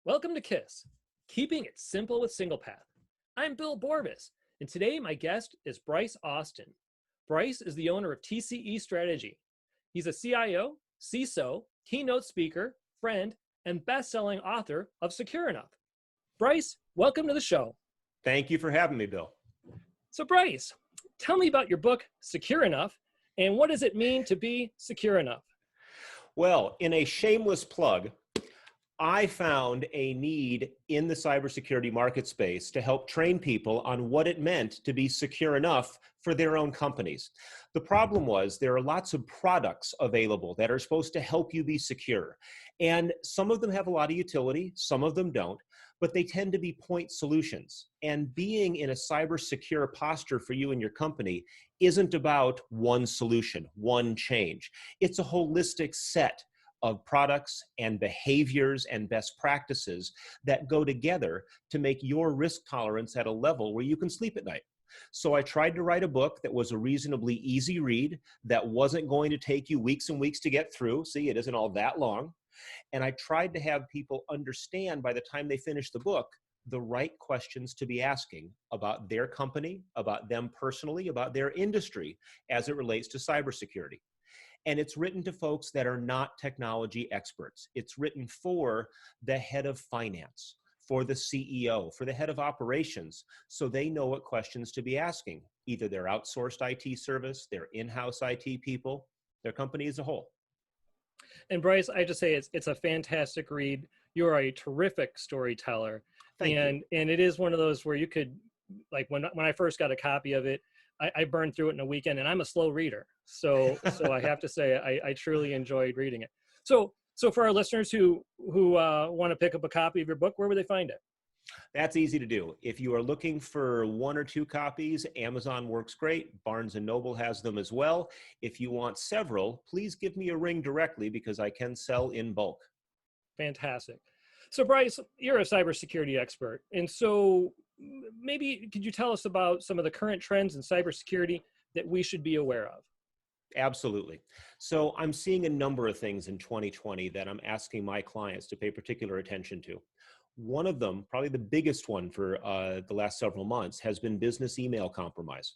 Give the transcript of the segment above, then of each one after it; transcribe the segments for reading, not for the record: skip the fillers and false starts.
Welcome to KISS, Keeping It Simple with SinglePath. I'm Bill Borbis, and today my guest is Bryce Austin. Bryce is the owner of TCE Strategy. He's a CIO, CISO, keynote speaker, friend, and best-selling author of Secure Enough. Bryce, welcome to the show. Thank you for having me, Bill. So Bryce, tell me about your book, Secure Enough, and what does it mean to be secure enough? Well, in a shameless plug, I found a need in the cybersecurity market space to help train people on what it meant to be secure enough for their own companies. The problem was there are lots of products available that are supposed to help you be secure. And some of them have a lot of utility, some of them don't, but they tend to be point solutions. And being in a cyber secure posture for you and your company isn't about one solution, one change. It's a holistic set of products and behaviors and best practices that go together to make your risk tolerance at a level where you can sleep at night. So I tried to write a book that was a reasonably easy read, that wasn't going to take you weeks and weeks to get through. See, it isn't all that long. And I tried to have people understand by the time they finish the book, the right questions to be asking about their company, about them personally, about their industry as it relates to cybersecurity. And it's written to folks that are not technology experts. It's written for the head of finance, for the CEO, for the head of operations, so they know what questions to be asking, either their outsourced IT service, their in-house IT people, their company as a whole. And Bryce, I just say it's a fantastic read. You're a terrific storyteller. Thank you. And it is one of those where you could, like when I first got a copy of it, I burned through it in a weekend, and I'm a slow reader. So I have to say I truly enjoyed reading it. So for our listeners who want to pick up a copy of your book, where would they find it? That's easy to do. If you are looking for 1 or 2 copies, Amazon works great. Barnes & Noble has them as well. If you want several, please give me a ring directly because I can sell in bulk. Fantastic. So Bryce, you're a cybersecurity expert. And so maybe could you tell us about some of the current trends in cybersecurity that we should be aware of? Absolutely. So I'm seeing a number of things in 2020 that I'm asking my clients to pay particular attention to. One of them, probably the biggest one for the last several months, has been business email compromise.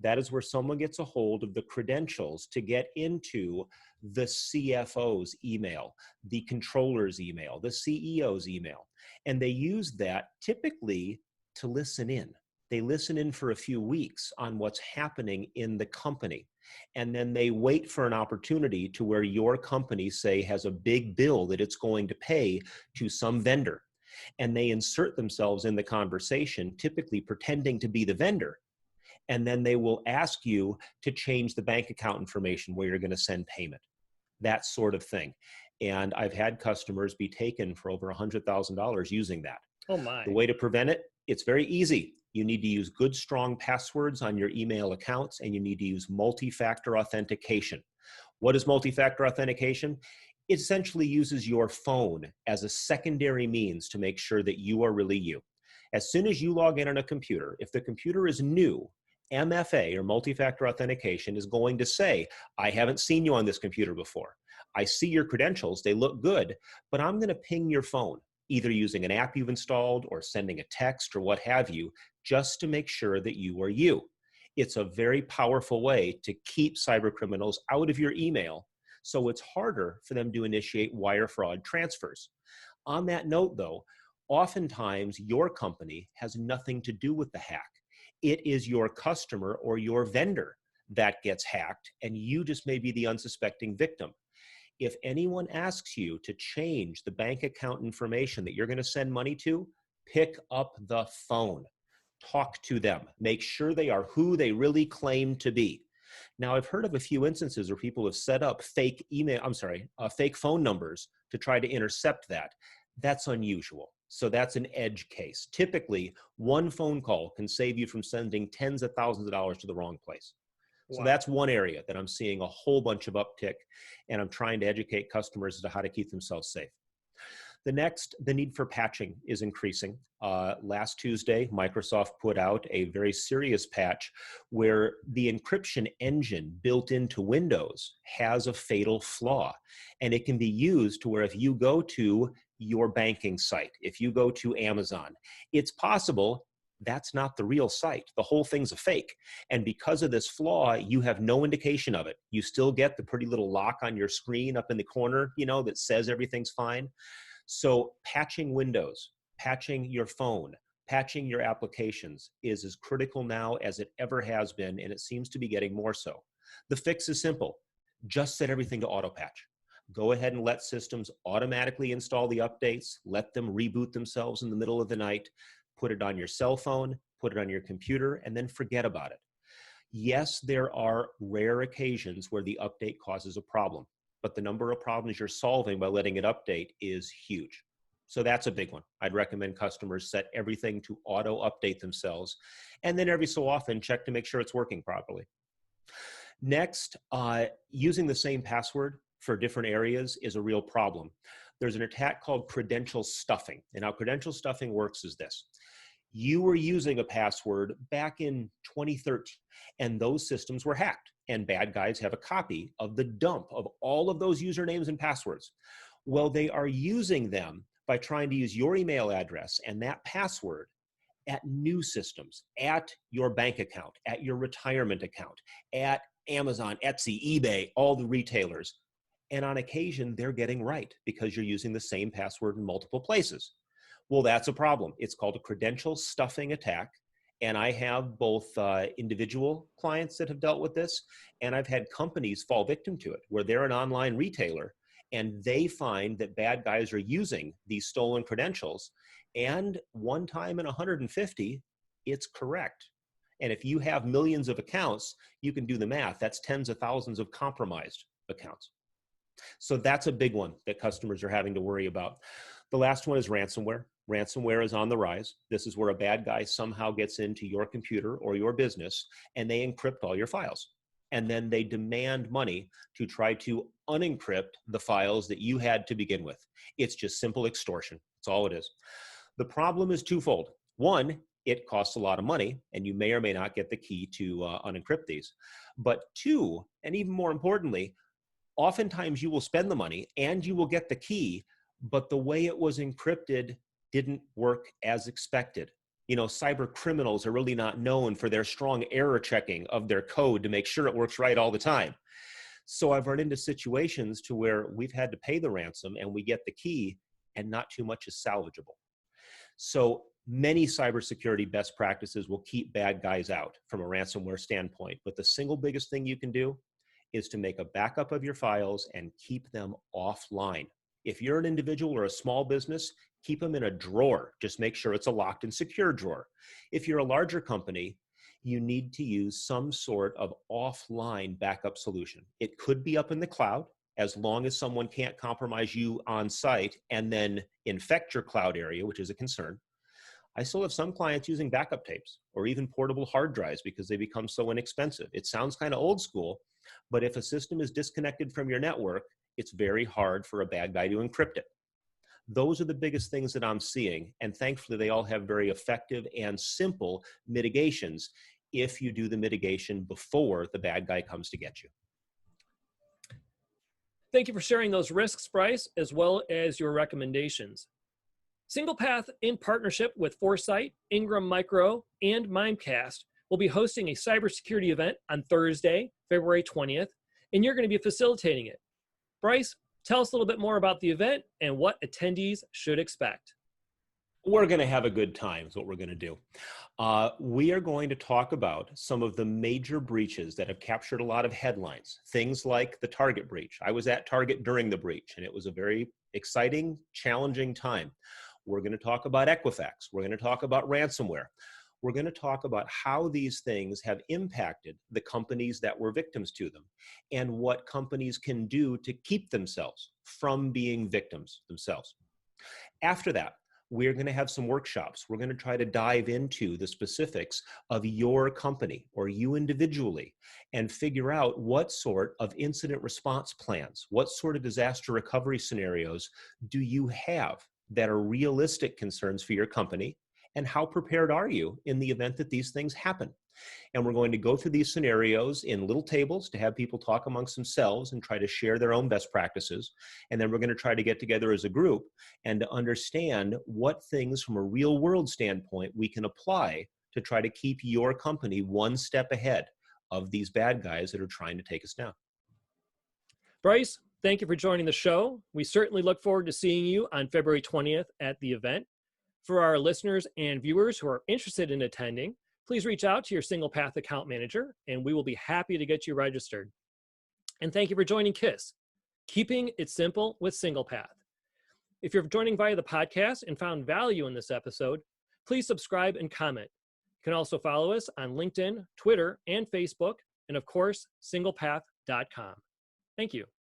That is where someone gets a hold of the credentials to get into the CFO's email, the controller's email, the CEO's email. And they use that typically to listen in. They listen in for a few weeks on what's happening in the company. And then they wait for an opportunity to where your company, say, has a big bill that it's going to pay to some vendor. And they insert themselves in the conversation, typically pretending to be the vendor. And then they will ask you to change the bank account information where you're going to send payment, that sort of thing. And I've had customers be taken for over $100,000 using that. Oh my. The way to prevent it, it's very easy. You need to use good, strong passwords on your email accounts, and you need to use multi-factor authentication. What is multi-factor authentication? It essentially uses your phone as a secondary means to make sure that you are really you. As soon as you log in on a computer, if the computer is new, MFA, or multi-factor authentication, is going to say, I haven't seen you on this computer before. I see your credentials, they look good, but I'm going to ping your phone, either using an app you've installed or sending a text or what have you, just to make sure that you are you. It's a very powerful way to keep cyber criminals out of your email, so it's harder for them to initiate wire fraud transfers. On that note, though, oftentimes your company has nothing to do with the hack. It is your customer or your vendor that gets hacked, and you just may be the unsuspecting victim. If anyone asks you to change the bank account information that you're going to send money to, pick up the phone. Talk to them. Make sure they are who they really claim to be. Now, I've heard of a few instances where people have set up fake phone numbers to try to intercept that. That's unusual. So that's an edge case. Typically, one phone call can save you from sending tens of thousands of dollars to the wrong place. Wow. So that's one area that I'm seeing a whole bunch of uptick, and I'm trying to educate customers as to how to keep themselves safe. The next, the need for patching is increasing. Last Tuesday, Microsoft put out a very serious patch where the encryption engine built into Windows has a fatal flaw. And it can be used to where if you go to your banking site, if you go to Amazon, it's possible that's not the real site. The whole thing's a fake. And because of this flaw, you have no indication of it. You still get the pretty little lock on your screen up in the corner, that says everything's fine. So patching Windows, patching your phone, patching your applications is as critical now as it ever has been, and it seems to be getting more so. The fix is simple. Just set everything to auto patch. Go ahead and let systems automatically install the updates, let them reboot themselves in the middle of the night, put it on your cell phone, put it on your computer, and then forget about it. Yes, there are rare occasions where the update causes a problem, but the number of problems you're solving by letting it update is huge. So that's a big one. I'd recommend customers set everything to auto update themselves, and then every so often check to make sure it's working properly. Next, using the same password for different areas is a real problem. There's an attack called credential stuffing. And how credential stuffing works is this. You were using a password back in 2013, and those systems were hacked, and bad guys have a copy of the dump of all of those usernames and passwords. Well, they are using them by trying to use your email address and that password at new systems, at your bank account, at your retirement account, at Amazon, Etsy, eBay, all the retailers. And on occasion, they're getting right because you're using the same password in multiple places. Well, that's a problem. It's called a credential stuffing attack. And I have both individual clients that have dealt with this, and I've had companies fall victim to it, where they're an online retailer and they find that bad guys are using these stolen credentials. And one time in 150, it's correct. And if you have millions of accounts, you can do the math. That's tens of thousands of compromised accounts. So that's a big one that customers are having to worry about. The last one is ransomware. Ransomware is on the rise. This is where a bad guy somehow gets into your computer or your business and they encrypt all your files. And then they demand money to try to unencrypt the files that you had to begin with. It's just simple extortion. That's all it is. The problem is twofold. One, it costs a lot of money, and you may or may not get the key to unencrypt these. But two, and even more importantly, oftentimes you will spend the money and you will get the key, but the way it was encrypted didn't work as expected. Cyber criminals are really not known for their strong error checking of their code to make sure it works right all the time. So I've run into situations to where we've had to pay the ransom and we get the key and not too much is salvageable. So many cybersecurity best practices will keep bad guys out from a ransomware standpoint, but the single biggest thing you can do is to make a backup of your files and keep them offline. If you're an individual or a small business, keep them in a drawer. Just make sure it's a locked and secure drawer. If you're a larger company, you need to use some sort of offline backup solution. It could be up in the cloud, as long as someone can't compromise you on site and then infect your cloud area, which is a concern. I still have some clients using backup tapes or even portable hard drives because they become so inexpensive. It sounds kind of old school, but if a system is disconnected from your network, it's very hard for a bad guy to encrypt it. Those are the biggest things that I'm seeing, and thankfully they all have very effective and simple mitigations if you do the mitigation before the bad guy comes to get you. Thank you for sharing those risks, Bryce, as well as your recommendations. SinglePath, in partnership with Foresight, Ingram Micro, and Mimecast, will be hosting a cybersecurity event on Thursday, February 20th, and you're going to be facilitating it. Bryce, tell us a little bit more about the event and what attendees should expect. We're going to have a good time is what we're going to do. We are going to talk about some of the major breaches that have captured a lot of headlines, things like the Target breach. I was at Target during the breach, and it was a very exciting, challenging time. We're going to talk about Equifax. We're going to talk about ransomware. We're going to talk about how these things have impacted the companies that were victims to them and what companies can do to keep themselves from being victims themselves. After that, we're going to have some workshops. We're going to try to dive into the specifics of your company or you individually and figure out what sort of incident response plans, what sort of disaster recovery scenarios do you have that are realistic concerns for your company and how prepared are you in the event that these things happen? And we're going to go through these scenarios in little tables to have people talk amongst themselves and try to share their own best practices. And then we're going to try to get together as a group and to understand what things from a real world standpoint we can apply to try to keep your company one step ahead of these bad guys that are trying to take us down. Bryce, thank you for joining the show. We certainly look forward to seeing you on February 20th at the event. For our listeners and viewers who are interested in attending, please reach out to your SinglePath account manager, and we will be happy to get you registered. And thank you for joining KISS, Keeping It Simple with SinglePath. If you're joining via the podcast and found value in this episode, please subscribe and comment. You can also follow us on LinkedIn, Twitter, and Facebook, and of course, singlepath.com. Thank you.